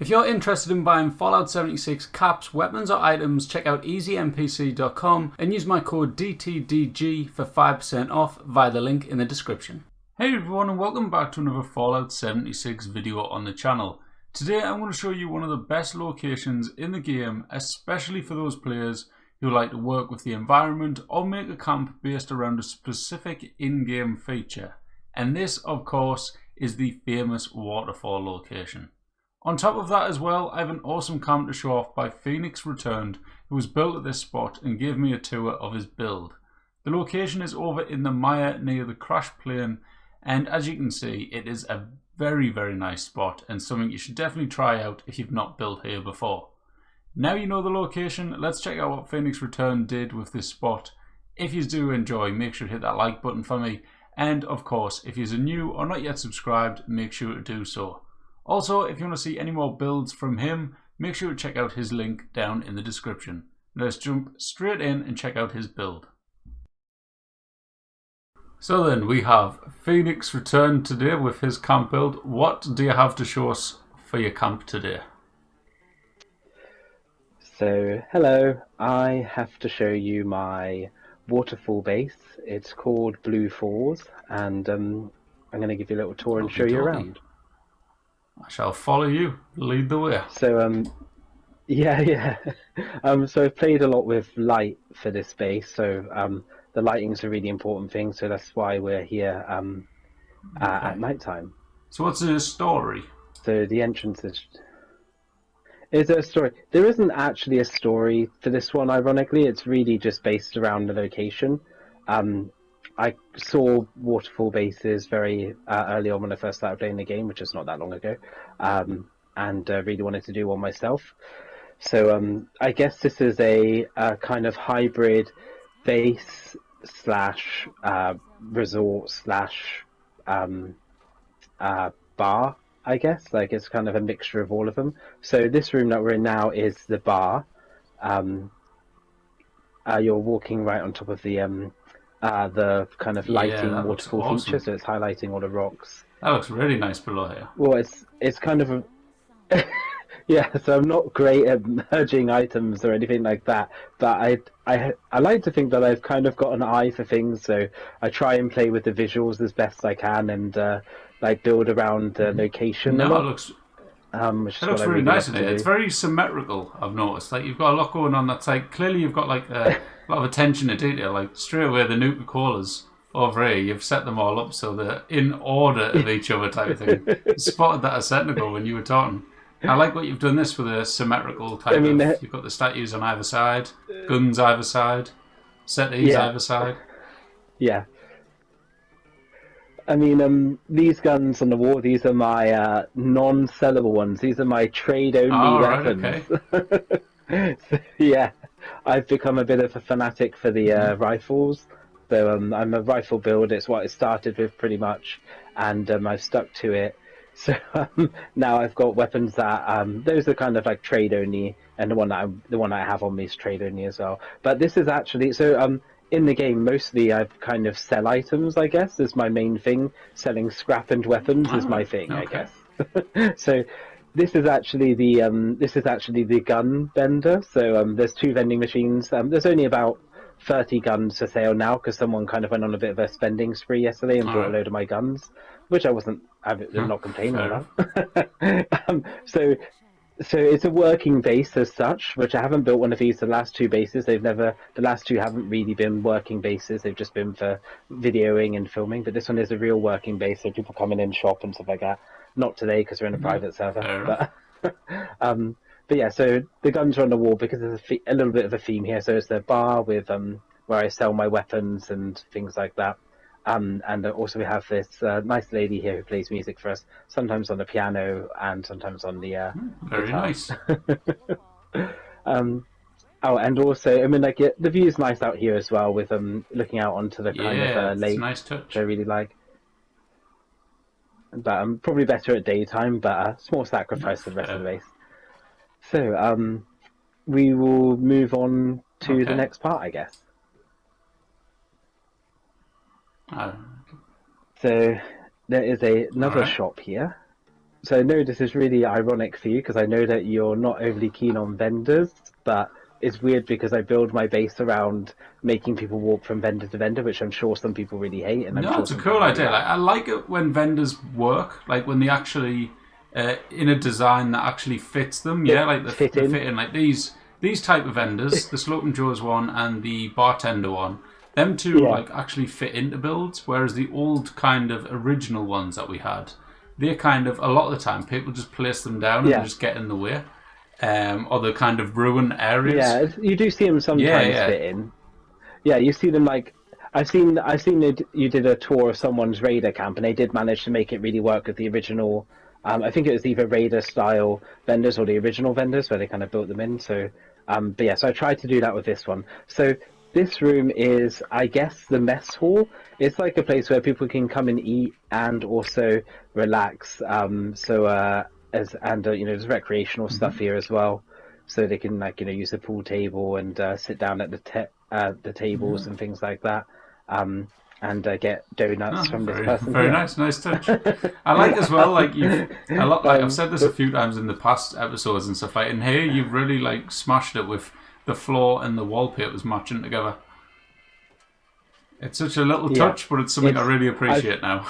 If you're interested in buying Fallout 76 caps, weapons or items, check out easynpc.com and use my code DTDG for 5% off via the link in the description. Hey everyone and welcome back to another Fallout 76 video on the channel. Today I'm going to show you one of the best locations in the game, especially for those players who like to work with the environment or make a camp based around a specific in-game feature. And this, of course, is the famous Waterfall location. On top of that as well, I have an awesome camp to show off by PhoenixReturned, who was built at this spot and gave me a tour of his build. The location is over in the mire near the crash plane, and as you can see, it is a very nice spot and something you should definitely try out if you've not built here before. Now you know the location, let's check out what PhoenixReturned did with this spot. If you do enjoy, make sure to hit that like button for me, and of course, if you're new or not yet subscribed, make sure to do so. Also, if you want to see any more builds from him, make sure to check out his link down in the description. Let's jump straight in and check out his build. So then, we have PhoenixReturned today with his camp build. What do you have to show us for your camp today? So, hello, I have to show you my Waterfall base. It's called Blue Falls, and I'm going to give you a little tour and show you around. I shall follow you. Lead the way. So, yeah. So I've played a lot with light for this base. So, the lighting's a really important thing. So that's why we're here at night time. So what's the story? So the entrance is there a story? There isn't actually a story for this one. Ironically, it's really just based around the location. I saw Waterfall bases very early on when I first started playing the game, which is not that long ago, and really wanted to do one myself. So I guess this is a kind of hybrid base slash resort slash bar, I guess. Like it's kind of a mixture of all of them. So this room that we're in now is the bar. You're walking right on top of the kind of lighting waterfall feature, so it's highlighting all the rocks. That looks really nice below here. Well, it's kind of a yeah. So I'm not great at merging items or anything like that, but I like to think that I've kind of got an eye for things. So I try and play with the visuals as best I can, and like build around the location. No, it looks. Which it looks really nice in here. It's very symmetrical, I've noticed. Like you've got a lot going on that's like clearly you've got like a lot of attention to detail. Like straight away the Nuka-Colas over here, you've set them all up so they're in order of each other type of thing. I spotted that a second ago when you were talking. I like what you've done this for the symmetrical type of. You've got the statues on either side, guns either side, settees either side. Yeah. I mean, these guns on the wall, these are my non-sellable ones. These are my trade-only weapons. Right, okay. So, yeah, I've become a bit of a fanatic for the rifles. So I'm a rifle build. It's what it started with pretty much, and I've stuck to it. So now I've got weapons that those are kind of like trade-only, and the one I have on me is trade-only as well. But this is actually in the game, mostly I kind of sell items, I guess, is my main thing. Selling scrap and weapons is my thing, I guess. So this is actually the gun vendor. So there's two vending machines. There's only about 30 guns for sale now because someone kind of went on a bit of a spending spree yesterday and bought a load of my guns, which I'm not complaining about. So it's a working base as such, which I haven't built one of these. The last two bases, the last two haven't really been working bases. They've just been for videoing and filming. But this one is a real working base, so people come in and shop and stuff like that. Not today because we're in a private server. But yeah, so the guns are on the wall because there's a little bit of a theme here. So it's the bar with where I sell my weapons and things like that. And also we have this nice lady here who plays music for us, sometimes on the piano and sometimes on the very guitar. Nice. And also, I mean, like the view is nice out here as well, with looking out onto the kind of lake, it's a nice touch. which I really like. But probably better at daytime, but a small sacrifice for the rest of the base. So we will move on to the next part, I guess. So there is another shop here. So I know this is really ironic for you because I know that you're not overly keen on vendors, but it's weird because I build my base around making people walk from vendor to vendor, which I'm sure some people really hate, and I'm No, sure it's a some cool people really idea. Like, like. I like it when vendors work, like when they actually in a design that actually fits them. Yeah, like Fit the in. fit in. Like these type of vendors, the Sloping Jaws one and the Bartender one. Them two Yeah, like actually fit into builds, whereas the old kind of original ones that we had, they're kind of a lot of the time people just place them down and they yeah, just get in the way, or they kind of ruin areas. yeah. You do see them Yeah, sometimes yeah. fit in. Yeah, you see them like I've seen it, you did a tour of someone's Raider camp, and they did manage to make it really work with the original. I think it was either Raider style vendors or the original vendors where they kind of built them in. So, but yeah, so I tried to do that with this one. So this room is, I guess, the mess hall. It's like a place where people can come and eat and also relax. There's recreational stuff here as well, so they can use the pool table and sit down at the tables and things like that, um, and get donuts Oh, from this very, person very here. nice, nice touch. I like as well, like you've a lot. Like I've said this a But few times in the past episodes and stuff. Like in here, you've really like smashed it with the floor and the wallpapers matching together. It's such a little yeah, touch, but it's something I it's really I've appreciate now.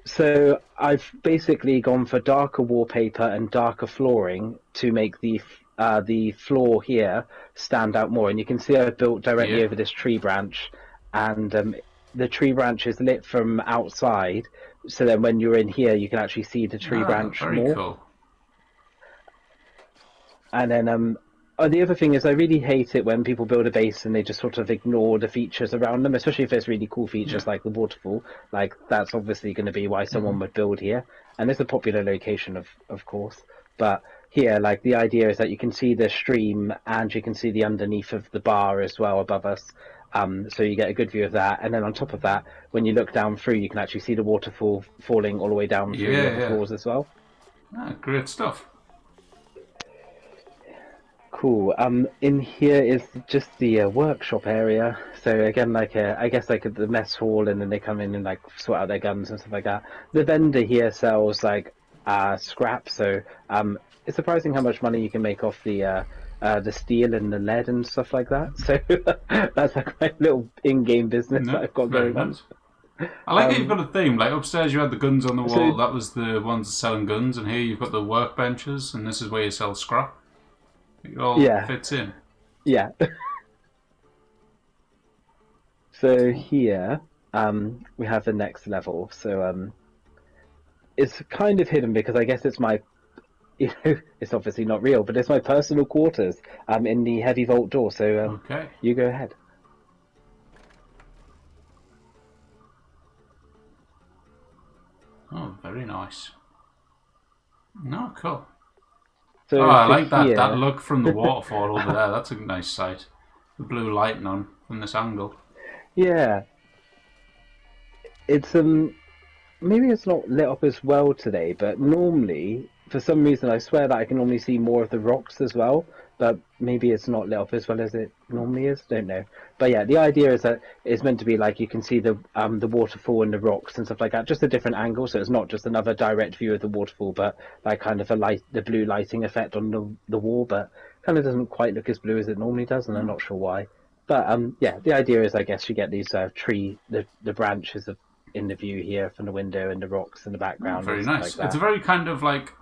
so I've basically gone for darker wallpaper and darker flooring to make the floor here stand out more. And you can see I've built directly Yeah. over this tree branch, and the tree branch is lit from outside. So then when you're in here, you can actually see the tree Ah, branch very more. cool. And then the other thing is I really hate it when people build a base and they just sort of ignore the features around them, especially if there's really cool Yeah. features like the waterfall. Like that's obviously going to be why Mm-hmm. someone would build here, and it's a popular location of course. But here, like the idea is that you can see the stream and you can see the underneath of the bar as well above us. So you get a good view of that, and then on top of that, when you look down through, you can actually see the waterfall falling all the way down through the Yeah, other yeah. floors as well. Ah, great stuff. Cool. In here is just the workshop area. So again, I guess like the mess hall, and then they come in and like sort out their guns and stuff like that. The vendor here sells like scrap. So it's surprising how much money you can make off the steel and the lead and stuff like that. So that's like my little in-game business that No, I've got very going on. nice. I like that you've got a theme. Like upstairs, you had the guns on the So wall. That was the ones selling guns, and here you've got the workbenches, and this is where you sell scrap. It all yeah, fits in. yeah. So Cool. here we have the next level. So it's kind of hidden because I guess it's my, it's obviously not real, but it's my personal quarters in the heavy vault door. So Okay. you go ahead. Oh, very nice. No, cool. Oh, So I for like that. That here, look from the waterfall over there. That's a nice sight. The blue lighting on from this angle. yeah, it's maybe it's not lit up as well today, but normally, for some reason, I swear that I can normally see more of the rocks as well. But maybe it's not lit up as well as it normally is. Don't know. But yeah, the idea is that it's meant to be like you can see the waterfall and the rocks and stuff like that, just a different angle. So it's not just another direct view of the waterfall, but like kind of the blue lighting effect on the wall. But kind of doesn't quite look as blue as it normally does, and I'm Oh, not sure why. But yeah, the idea is I guess you get these the branches of in the view here from the window and the rocks in the oh, background and very stuff nice. like It's a that. very kind of like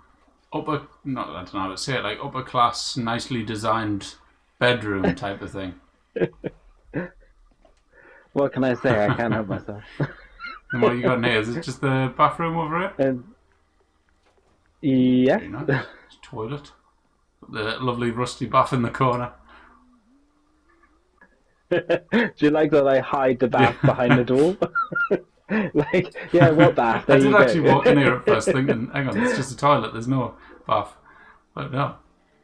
upper, not I don't know how to say it, like upper class, nicely designed bedroom type of thing. What can I say? I can't help myself. And what you got in here? Is it just the bathroom over here? And yeah. Very nice. It's a toilet. The lovely rusty bath in the corner. Do you like that I hide the Yeah. bath behind the door? Like, yeah, what bath? I There did you actually go. walk in here at first thinking, hang on, it's just a toilet, there's no bath. But no.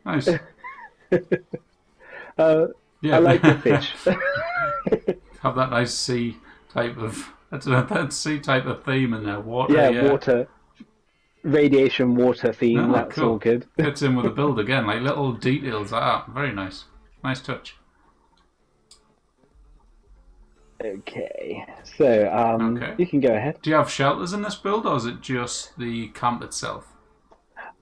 Nice. uh, I like the Yeah. fish. Have that nice sea type of, I don't know, that sea type of theme in there. Water, Yeah, yeah. water, radiation water theme. No, That's all cool. good. Fits in with the build again, like little details like that. Very nice. Nice touch. Okay, so Okay. you can go ahead. Do you have shelters in this build, or is it just the camp itself?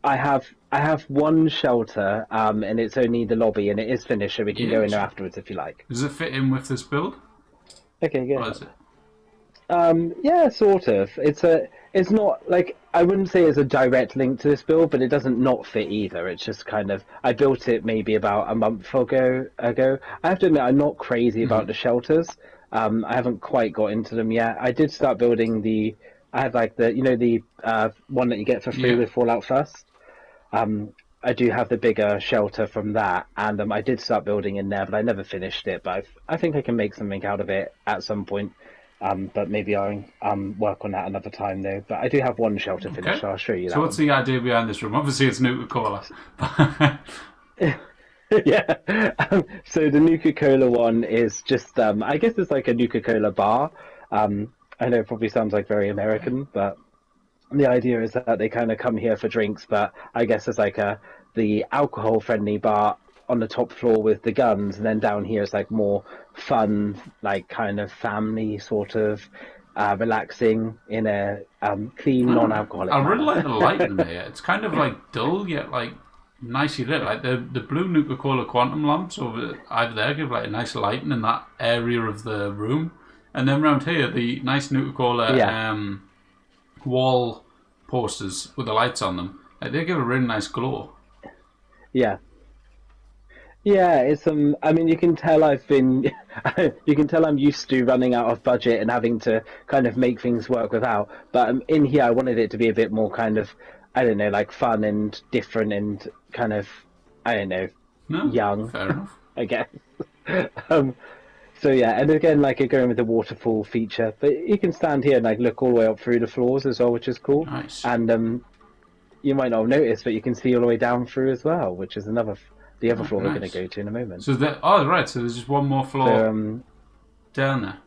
I have one shelter, and it's only the lobby, and it is finished, so we can go Yeah, in there sure. afterwards if you like. Does it fit in with this build, Okay, go or is ahead. it? Yeah, sort of. It's not like I wouldn't say it's a direct link to this build, but it doesn't not fit either. It's just kind of I built it maybe about a month ago. I have to admit I'm not crazy about Mm-hmm. the shelters. I haven't quite got into them yet. I did start building the. I have like the one that you get for free Yeah. with Fallout First. Um, I do have the bigger shelter from that, and I did start building in there, but I never finished it. But I think I can make something out of it at some point. But maybe I'll work on that another time though. But I do have one shelter finished, Okay. so I'll show you So that what's one. the idea behind this room? Obviously, it's Nuka-Cola. Yeah. So the Nuka Cola one is just I guess it's like a Nuka Cola bar. I know it probably sounds like very Okay. American, but the idea is that they kind of come here for drinks, but I guess it's like the alcohol friendly bar on the top floor with the guns, and then down here it's like more fun, like kind of family sort of relaxing in a clean, All right. I non-alcoholic really manner. like the lighting here. It's kind of like dull yet like nicely lit. Like the blue Nuka Cola quantum lamps over there give like a nice lighting in that area of the room, and then around here the nice Nuka Cola Yeah, wall posters with the lights on them. Like, they give a really nice glow. yeah. Yeah, it's I mean, you can tell I've been, you can tell I'm used to running out of budget and having to kind of make things work without. But in here, I wanted it to be a bit more kind of, I don't know, like fun and different and kind of, I don't know, No, young, fair enough. I guess. Um, so yeah, and again, like you're going with the waterfall feature, but you can stand here and like look all the way up through the floors as well, which is cool. Nice. And you might not have noticed, but you can see all the way down through as well, which is the other Oh, floor we're going to nice. go to in a moment. So that right. So there's just one more So floor down there.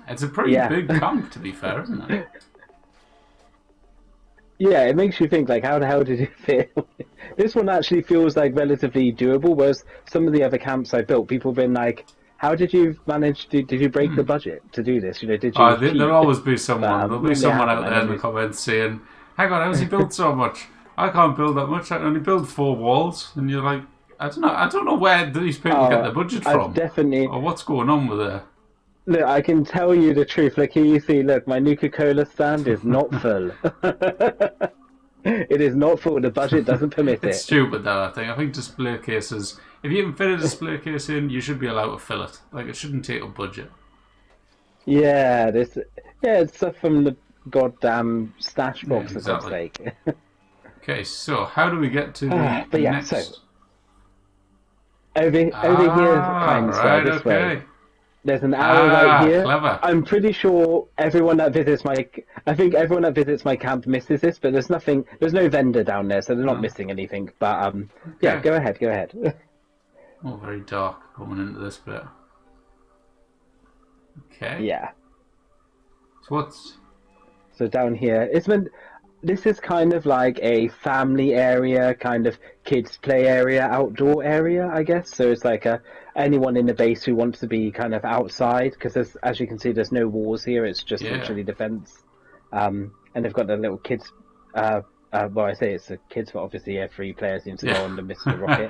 It's a pretty yeah, big camp, to be fair, isn't it? yeah, it makes you think like how the hell did it fit? This one actually feels like relatively doable, whereas some of the other camps I built, people have been like, "How did you manage to? Did you break the budget to do this? You know, did you There'll cheat?" always be But someone. There'll be normally I someone haven't. out I there in the normally, comments saying, "Hang on, how's he built so much? I can't build that much. I can only build 4 walls." And you're like, I don't know. I don't know where these people get oh, their budget I've from, definitely or what's going on with it. look. I can tell you the truth. Like here, you see, look, my Nuka Cola stand is not full. It is not full. The budget doesn't permit It's it. stupid that I think. I think display cases. If you can fit a display case in, you should be allowed to fill it. Like, it shouldn't take up budget. Yeah, this. Yeah, it's stuff from the goddamn stash Yeah, box for God's exactly. sake. Okay, so how do we get to the But yeah, so next? over here, kind sir, Right, this way. okay. There's an arrow right here. Clever. I'm pretty sure everyone that visits my, I think everyone that visits my camp misses this, but there's nothing, there's no vendor down there, so they're not No. missing anything. But yeah, Okay. go ahead. Oh, very dark coming into this bit. Okay. Yeah. So what's... So down here, it's meant. This is kind of like a family area, kind of kids play area, outdoor area, I guess. So it's like anyone in the base who wants to be kind of outside, because as you can see, there's no walls here. It's just Yeah. literally defense. And they've got the little kids. Well, I say it's the kids, but obviously, 3 players need to go on the Mr. Rocket.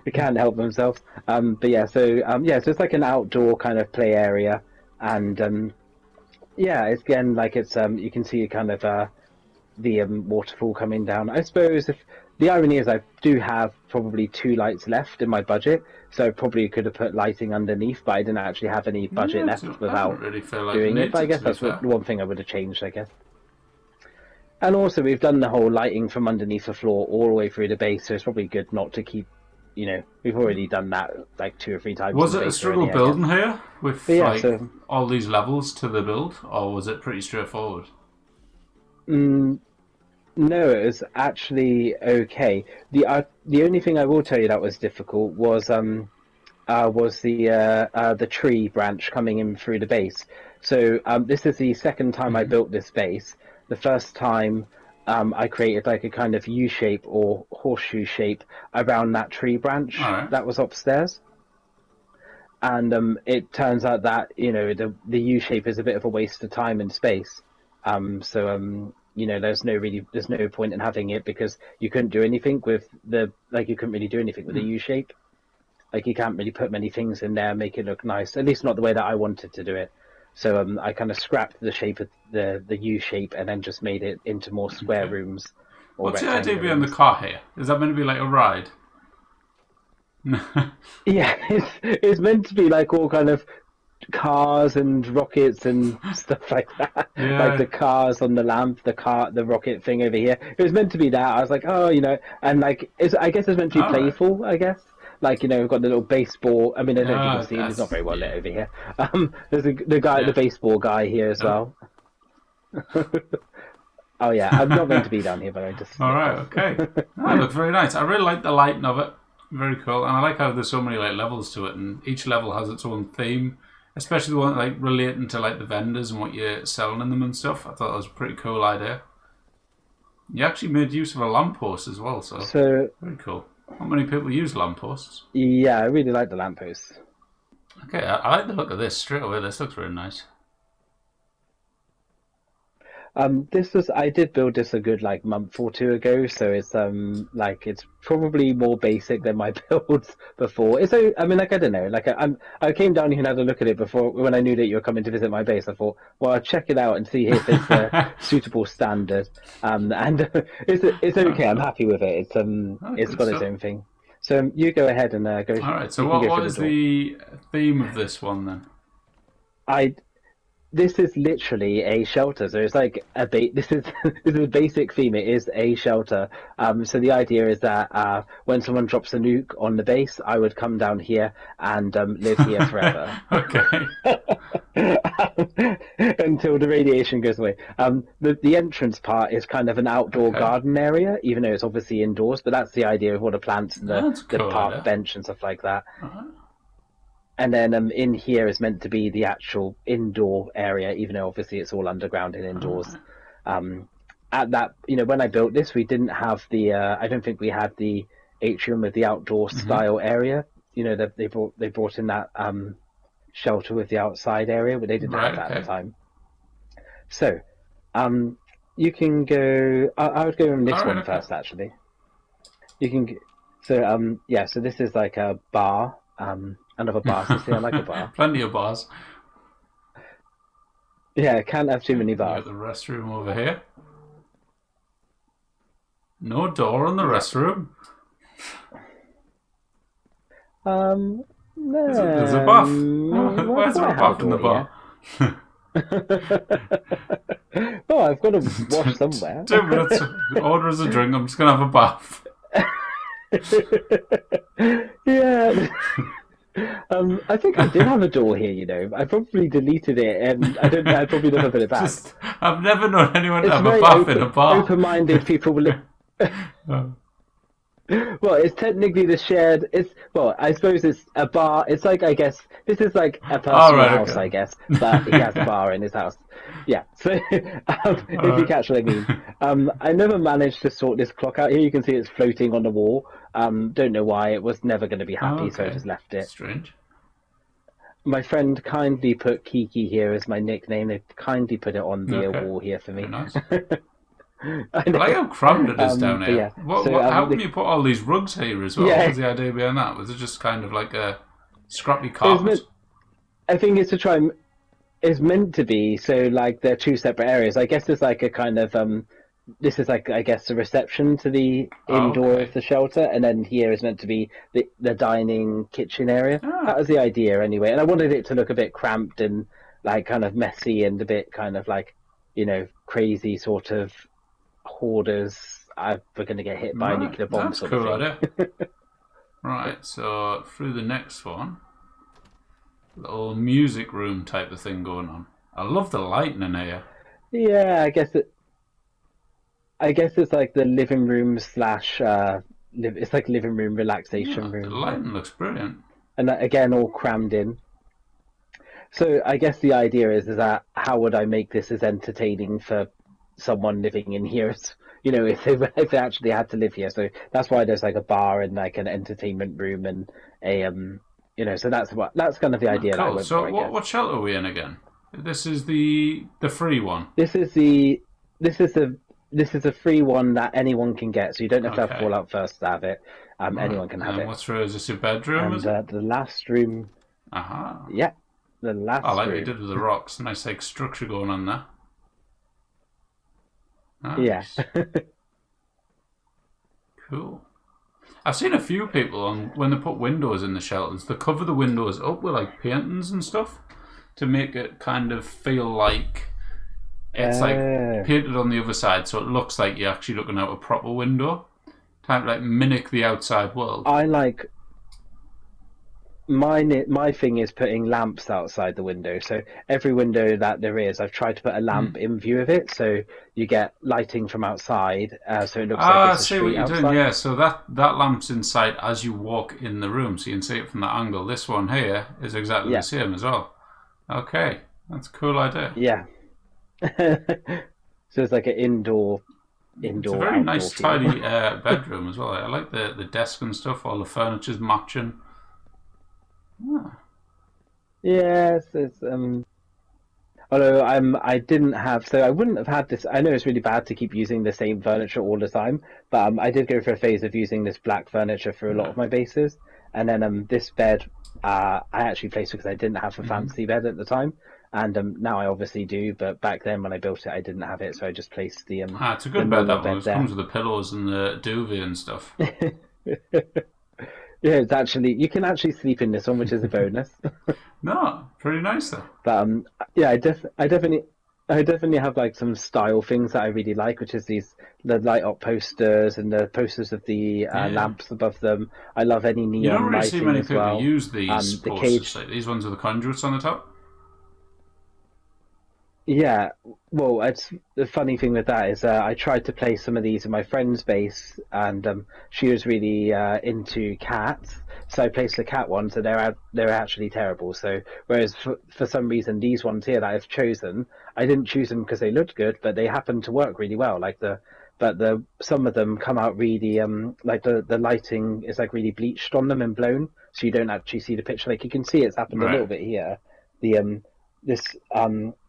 They can't help themselves. But yeah, so so it's like an outdoor kind of play area, and yeah, it's again like it's you can see kind of the waterfall coming down. I suppose if the irony is I do have probably 2 lights left in my budget, so I probably could have put lighting underneath, but I didn't actually have any budget Yeah, left I without don't really feel like you doing it. need But I guess to be that's fair. the one thing I would have changed, I guess. And also, we've done the whole lighting from underneath the floor all the way through the base, so it's probably good not to keep. You know, we've already done that like 2 or 3 times. Was in the it a base struggle already, I guess. building here with But yeah, like so all these levels to the build, or was it pretty straightforward? no, it was actually okay. The only thing I will tell you that was difficult was the tree branch coming in through the base. So this is the second time I built this base. The first time I created like a kind of U shape or horseshoe shape around that tree branch All right. that was upstairs. and it turns out that the U shape is a bit of a waste of time and space. There's no point in having it because you couldn't do anything with you couldn't really do anything with the U shape. Like you can't really put many things in there and make it look nice. At least not the way that I wanted to do it. So I kind of scrapped the shape of the U shape and then just made it into more square rooms. What's the idea behind the car here? Is that meant to be like a ride? Yeah, it's meant to be like all kind of cars and rockets and stuff like that. Yeah. Like the cars on the lamp, the rocket thing over here. It was meant to be that. I was like, and like I guess it's meant to be playful. Right. I guess. Like we've got the little baseball. I mean, I don't think you can see him. It's not very well lit over here. There's the baseball guy here as well. Oh yeah, I'm not meant to be down here, but I just. All right, okay. That looks very nice. I really like the lighting of it. Very cool, and I like how there's so many like levels to it, and each level has its own theme. Especially the one like relating to like the vendors and what you're selling in them and stuff. I thought that was a pretty cool idea. You actually made use of a lamppost as well, so very cool. Not many people use lampposts. Yeah, I really like the lampposts. Okay, I like the look of this straight away. This looks really nice. I did build this a good like month or two ago, so it's it's probably more basic than my builds before. I don't know, I came down here and had a look at it before when I knew that you were coming to visit my base. I thought, well, I'll check it out and see if it's a suitable standard. And it's okay. I'm happy with it. It's got its own thing. So you go ahead and go. All right. So what is the theme of this one then? This is literally a shelter, so it's like this is a basic theme. It is a shelter. So the idea is that when someone drops a nuke on the base, I would come down here and live here forever. Until the radiation goes away. The entrance part is kind of an outdoor garden area, even though it's obviously indoors. But that's the idea of all the plants and the park bench and stuff like that. Uh-huh. And then in here is meant to be the actual indoor area, even though obviously it's all underground and indoors. At that, when I built this, we didn't have I don't think we had the atrium with the outdoor style area. They brought in that shelter with the outside area, but they didn't have that at the time. So, you can go. I would go on this one first, actually. You can. So so this is like a bar. Another bar, so I like a bar. Plenty of bars. Yeah, can't have too many bars. Got the restroom over here. No door on the restroom. No. There's a bath. Where's there a bath in the bar? Oh, I've got to wash somewhere. 2 minutes. Order us a drink. I'm just going to have a bath. Yeah. I think I did have a door here, I probably deleted it and I probably never put it back. I've never known anyone to have a bath in a bar. Open-minded people will... Well, it's technically the shared... I suppose it's a bar. It's like, I guess, this is like a personal house, I guess, but he has a bar in his house. Yeah, so if you catch what I mean. I never managed to sort this clock out. Here you can see it's floating on the wall. Don't know why. It was never going to be happy, so I just left it. Strange. My friend kindly put Kiki here as my nickname. They kindly put it on the wall here for me. Very nice. I like how crammed it is down here. Yeah. How come you put all these rugs here as well? What was the idea behind that? Was it just kind of like a scrappy carpet? I think it's to try and... It's meant to be, so like they're two separate areas. I guess it's like a kind of... this is like, I guess, a reception to the indoor of the shelter, and then here is meant to be the dining kitchen area. That was the idea anyway, and I wanted it to look a bit cramped and like kind of messy and a bit kind of like, crazy sort of hoarders. We're going to get hit by a nuclear bomb. That's sort cool of thing. Idea. Right, so through the next one, little music room type of thing going on. I love the lighting in here. Yeah, I guess it's like the living room slash. It's like living room relaxation room. The lighting looks brilliant. And that, again, all crammed in. So I guess the idea is that how would I make this as entertaining for someone living in here? If they actually had to live here. So that's why there's like a bar and like an entertainment room and a So that's kind of the idea that I Cool. went So for, I guess. what shelter are we in again? This is the free one. This is a free one that anyone can get, so you don't have to have Okay. Fallout first to have it. Anyone can have And it. what's through? Is this your bedroom? Is it? The last room, Aha. yeah, the I last like what you room. did with the rocks. Nice like structure going on there. Yeah. Nice. Cool. I've seen a few people on when they put windows in the shelters, they cover the windows up with like paintings and stuff to make it kind of feel like it's like painted on the other side, so it looks like you're actually looking out a proper window. Kind of like mimic the outside world. I like my thing is putting lamps outside the window. So every window that there is, I've tried to put a lamp in view of it, so you get lighting from outside, so it looks like it's a I see street what you're outside. doing. Yeah, so that lamp's in sight as you walk in the room, so you can see it from that angle. This one here is exactly the same as well. Okay, that's a cool idea. Yeah. So it's like an indoor. It's a very nice, feel. tidy bedroom as well. I like the desk and stuff. All the furniture's matching. Oh. Yes, it's although I didn't have, so I wouldn't have had this. I know it's really bad to keep using the same furniture all the time, but I did go for a phase of using this black furniture for a lot of my bases, and then this bed I actually placed because I didn't have a fancy bed at the time, and now I obviously do, but back then when I built it I didn't have it, so I just placed the it's a good bed, that one. It comes with the pillows and the duvet and stuff. Yeah, it's actually, you can actually sleep in this one, which is a bonus. No, pretty nice though. But yeah, I definitely have like some style things that I really like, which is the light up posters and the posters of the lamps above them. I love any neon lighting. You don't really see many people well. use these The posters, cage. like these ones with the conduits on the top. Yeah, well, it's the funny thing with that is I tried to play some of these in my friend's base, and she was really into cats, so I placed the cat ones, and they're actually terrible. So whereas for some reason these ones here that I've chosen, I didn't choose them because they looked good, but they happen to work really well. Some of them come out really like the lighting is like really bleached on them and blown, so you don't actually see the picture. Like you can see it's happened a little bit here.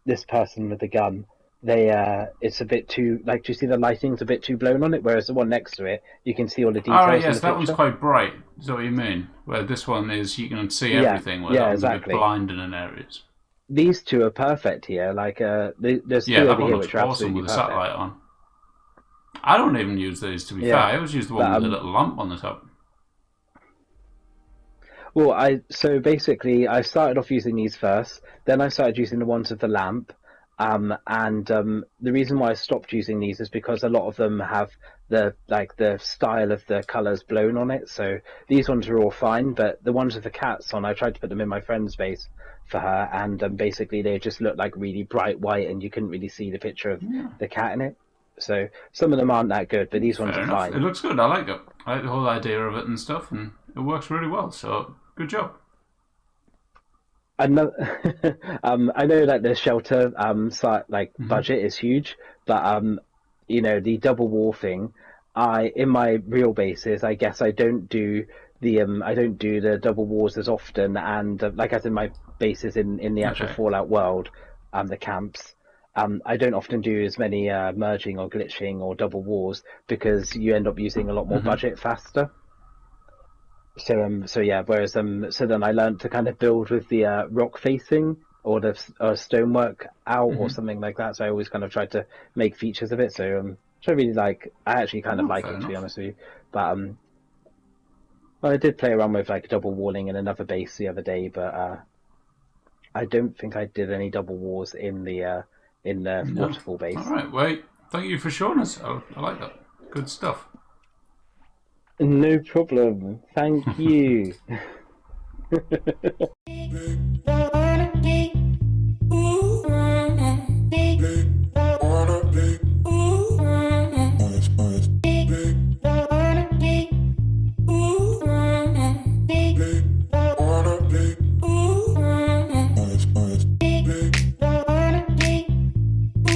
This person with the gun, it's a bit too, like, do you see the lighting's a bit too blown on it, whereas the one next to it you can see all the details. Oh right, yes, in the that picture. one's quite bright. Is that what you mean? Where this one is, you can see everything. Where that one's exactly. a bit blinding in areas. These two are perfect here. Like there's two over here which are awesome absolutely with the perfect. satellite on. I don't even use these, to be fair. I always use the one with the little lamp on the top. Well, so basically I started off using these first, then I started using the ones with the lamp, and the reason why I stopped using these is because a lot of them have the style of the colours blown on it. So these ones are all fine, but the ones with the cats on, I tried to put them in my friend's base for her, and basically they just looked like really bright white, and you couldn't really see the picture of the cat in it. So some of them aren't that good, but these ones are fine. It looks good. I like it. I like the whole idea of it and stuff, and it works really well. So good job. I know that the shelter budget is huge, but the double wall thing. In my real bases, I guess I don't do the double walls as often, and as in my bases in the actual Fallout world, the camps. I don't often do as many merging or glitching or double walls because you end up using a lot more budget faster. So yeah. Whereas so then I learned to kind of build with the rock facing or the stonework out or something like that. So I always kind of tried to make features of it. So which I really like. I actually kind of like it, to be honest with you. But well, I did play around with like double walling in another base the other day, but I don't think I did any double walls in the Waterfall base. All right, wait. Thank you for showing us. I like that. Good stuff. No problem. Thank you.